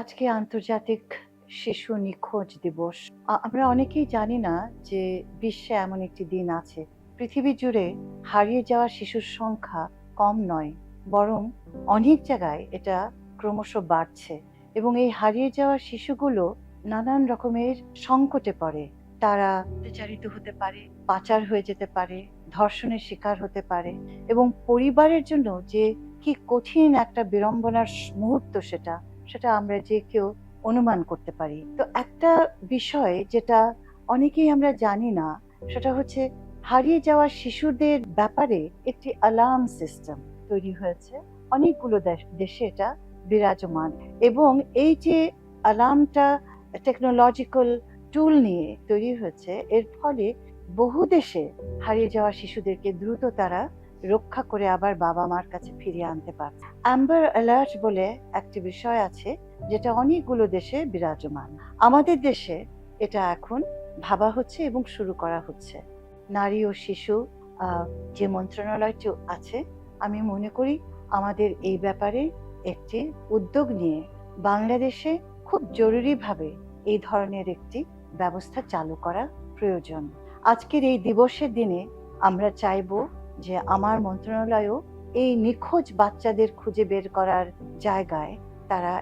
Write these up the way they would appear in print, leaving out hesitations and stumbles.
আজকে আন্তর্জাতিক শিশু নিখোঁজ দিবস। আমরা অনেকেই জানি না যে বিশ্বে এমন একটি দিন আছে। পৃথিবী জুড়ে হারিয়ে যাওয়া শিশুর সংখ্যা কম নয়, বরং অনেক জায়গায় এটা ক্রমশ বাড়ছে। এবং এই হারিয়ে যাওয়া শিশুগুলো নানান রকমের সংকটে পড়ে। তারা অত্যাচারিত হতে পারে, পাচার হয়ে যেতে পারে, ধর্ষণের শিকার হতে পারে। এবং পরিবারের জন্য যে কি কঠিন একটা বিড়ম্বনার মুহূর্ত সেটা সেটা আমরা যে কেউ অনুমান করতে পারি। তো একটা বিষয় যেটা অনেকেই আমরা জানি না, সেটা হচ্ছে হারিয়ে যাওয়া শিশুদের ব্যাপারে একটি অ্যালার্ম সিস্টেম তৈরি হয়েছে। অনেকগুলো দেশে এটা বিরাজমান। এবং এই যে অ্যালার্মটা টেকনোলজিক্যাল টুল নিয়ে তৈরি হয়েছে, এর ফলে বহু দেশে হারিয়ে যাওয়া শিশুদেরকে দ্রুত তারা রক্ষা করে আবার বাবা মার কাছে ফিরিয়ে আনতে পারছে। অ্যাম্বার অ্যালার্ট বলে একটি বিষয় আছে যেটা অনেকগুলো দেশে বিরাজমান। আমাদের দেশে এটা এখন ভাবা হচ্ছে এবং শুরু করা হচ্ছে। নারী ও শিশু যে মন্ত্রণালয়টি আছে, আমি মনে করি আমাদের এই ব্যাপারে একটি উদ্যোগ নিয়ে বাংলাদেশে খুব জরুরিভাবে এই ধরনের একটি ব্যবস্থা চালু করা প্রয়োজন। আজকের এই দিবসের দিনে আমরা চাইব যে আমার মন্ত্রণালয়ও এই নিখোঁজ বাচ্চাদের খুঁজে বের করার জায়গায় তারা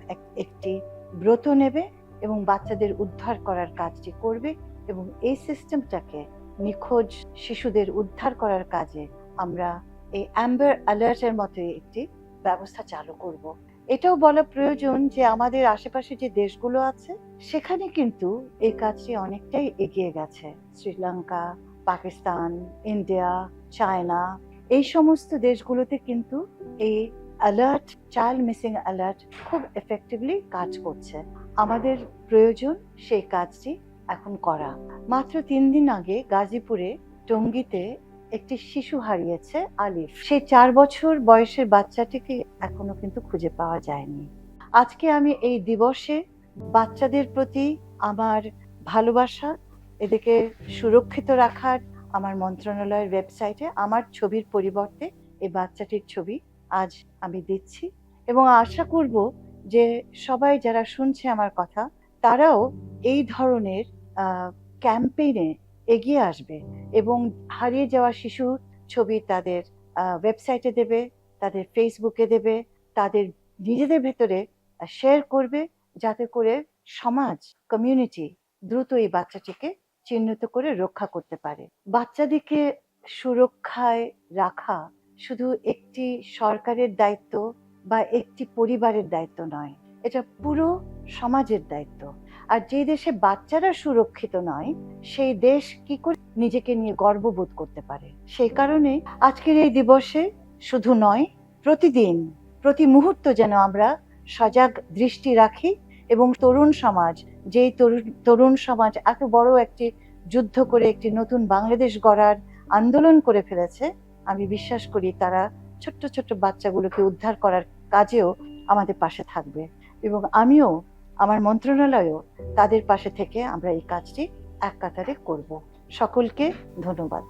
একটি ব্রত নেবে এবং বাচ্চাদের উদ্ধার করার কাজটি করবে। এবং এই সিস্টেমটাকে নিখোঁজ শিশুদের উদ্ধার করার কাজে আমরা এই অ্যাম্বার অ্যালার্টের মতো একটি ব্যবস্থা চালু করব। এটাও বলা প্রয়োজন যে আমাদের আশেপাশে যে দেশগুলো আছে সেখানে কিন্তু এই কাজটি অনেকটাই এগিয়ে গেছে। শ্রীলঙ্কা, পাকিস্তান, ইন্ডিয়া, চায়না, এই সমস্ত দেশগুলোতে কিন্তু এই অ্যালার্ট, চাইল্ড মিসিং অ্যালার্ট খুব এফেক্টিভলি কাজ করছে। আমাদের প্রয়োজন সেই কাজটি এখন করা। মাত্র 3 দিন আগে গাজীপুরে টঙ্গীতে একটি শিশু হারিয়েছে, আলিফ। সেই 4 বছর বয়সের বাচ্চাটিকে এখনো কিন্তু খুঁজে পাওয়া যায়নি। আজকে আমি এই দিবসে বাচ্চাদের প্রতি আমার ভালোবাসা, এদেরকে সুরক্ষিত রাখার আমার মন্ত্রণালয়ের ওয়েবসাইটে আমার ছবির পরিবর্তে এই বাচ্চাটির ছবি আজ আমি দিচ্ছি। এবং আশা করব যে সবাই যারা শুনছে আমার কথা, তারাও এই ধরনের ক্যাম্পেইনে এগিয়ে আসবে এবং হারিয়ে যাওয়া শিশু ছবি তাদের ওয়েবসাইটে দেবে, তাদের ফেসবুকে দেবে, তাদের নিজেদের ভেতরে শেয়ার করবে, যাতে করে সমাজ, কমিউনিটি দ্রুত এই বাচ্চাটিকে চিহ্নিত করে রক্ষা করতে পারে। বাচ্চাদেরকে সুরক্ষায় রাখা শুধু একটি সরকারের দায়িত্ব বা একটি পরিবারের দায়িত্ব নয়, এটা পুরো সমাজের দায়িত্ব। আর যে দেশে বাচ্চারা সুরক্ষিত নয়, সেই দেশ কি করে নিজেকে নিয়ে গর্ববোধ করতে পারে? সেই কারণে আজকের এই দিবসে শুধু নয়, প্রতিদিন, প্রতি মুহূর্ত যেন আমরা সজাগ দৃষ্টি রাখি এবং তরুণ সমাজ, যেই তরুণ সমাজ এত বড় একটি যুদ্ধ করে একটি নতুন বাংলাদেশ গড়ার আন্দোলন করে ফেলেছে, আমি বিশ্বাস করি তারা ছোট্ট ছোট্ট বাচ্চাগুলোকে উদ্ধার করার কাজেও আমাদের পাশে থাকবে। এবং আমিও, আমার মন্ত্রণালয়ও তাদের পাশে থেকে আমরা এই কাজটি এক কাতারে করব। সকলকে ধন্যবাদ।